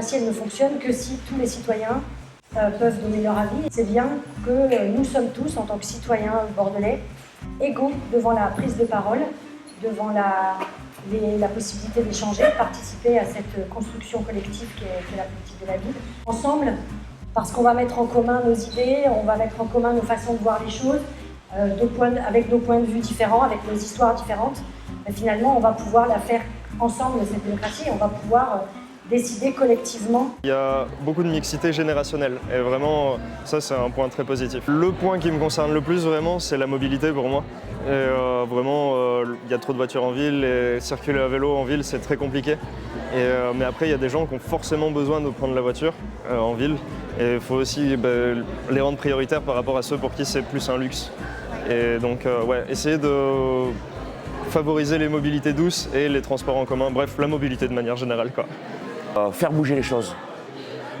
démocratie, elle ne fonctionne que si tous les citoyens peuvent donner leur avis. C'est bien que nous sommes tous, en tant que citoyens bordelais, égaux devant la prise de parole, devant la possibilité d'échanger, de participer à cette construction collective qui est la politique de la ville. Ensemble, parce qu'on va mettre en commun nos idées, on va mettre en commun nos façons de voir les choses, avec nos points de vue différents, avec nos histoires différentes. Mais finalement, on va pouvoir la faire ensemble, cette démocratie, et on va pouvoir décider collectivement. Il y a beaucoup de mixité générationnelle et vraiment ça c'est un point très positif. Le point qui me concerne le plus vraiment c'est la mobilité pour moi. Et il y a trop de voitures en ville et circuler à vélo en ville c'est très compliqué. Mais après il y a des gens qui ont forcément besoin de prendre la voiture en ville et il faut aussi les rendre prioritaires par rapport à ceux pour qui c'est plus un luxe. Et donc essayer de favoriser les mobilités douces et les transports en commun, bref la mobilité de manière générale quoi. Faire bouger les choses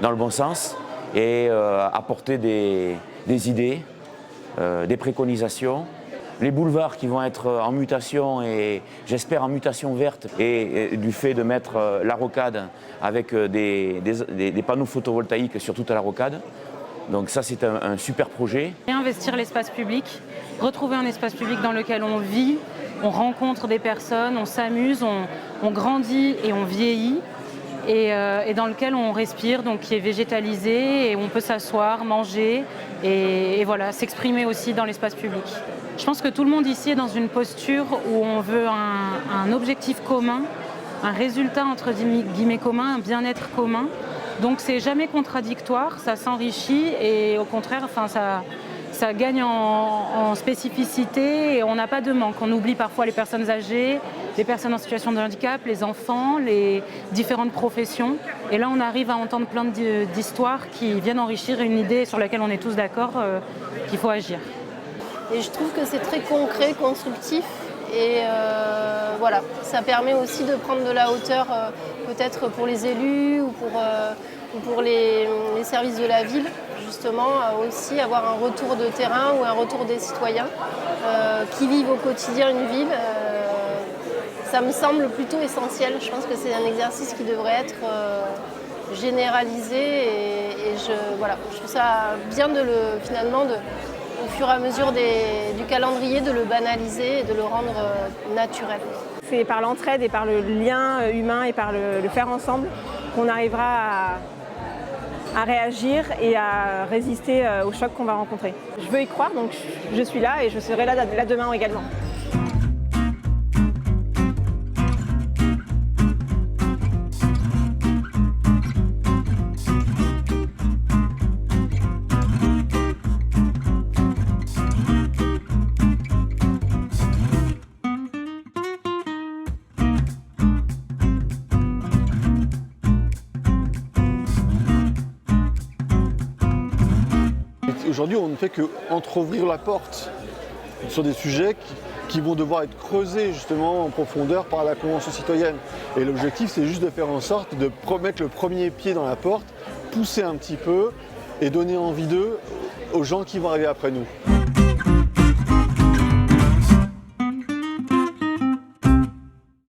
dans le bon sens et apporter des idées, des préconisations. Les boulevards qui vont être en mutation et j'espère en mutation verte et du fait de mettre la rocade avec des panneaux photovoltaïques sur toute la rocade. Donc ça c'est un super projet. Réinvestir l'espace public, retrouver un espace public dans lequel on vit, on rencontre des personnes, on s'amuse, on grandit et on vieillit. Et dans lequel on respire, donc qui est végétalisé, et on peut s'asseoir, manger, et voilà, s'exprimer aussi dans l'espace public. Je pense que tout le monde ici est dans une posture où on veut un objectif commun, un résultat entre guillemets commun, un bien-être commun. Donc c'est jamais contradictoire, ça s'enrichit et au contraire, ça gagne en spécificité et on n'a pas de manque. On oublie parfois les personnes âgées, les personnes en situation de handicap, les enfants, les différentes professions. Et là, on arrive à entendre plein d'histoires qui viennent enrichir une idée sur laquelle on est tous d'accord qu'il faut agir. Et je trouve que c'est très concret, constructif. Et voilà, ça permet aussi de prendre de la hauteur peut-être pour les élus ou pour les services de la ville. Justement, aussi avoir un retour de terrain ou un retour des citoyens qui vivent au quotidien une ville. Ça me semble plutôt essentiel. Je pense que c'est un exercice qui devrait être généralisé et je trouve ça bien au fur et à mesure du calendrier, de le banaliser et de le rendre naturel. C'est par l'entraide et par le lien humain et par le faire ensemble qu'on arrivera à réagir et à résister aux chocs qu'on va rencontrer. Je veux y croire, donc je suis là et je serai là demain également. Aujourd'hui, on ne fait qu'entrouvrir la porte sur des sujets qui vont devoir être creusés justement en profondeur par la Convention citoyenne. Et l'objectif, c'est juste de faire en sorte de mettre le premier pied dans la porte, pousser un petit peu et donner envie d'eux aux gens qui vont arriver après nous.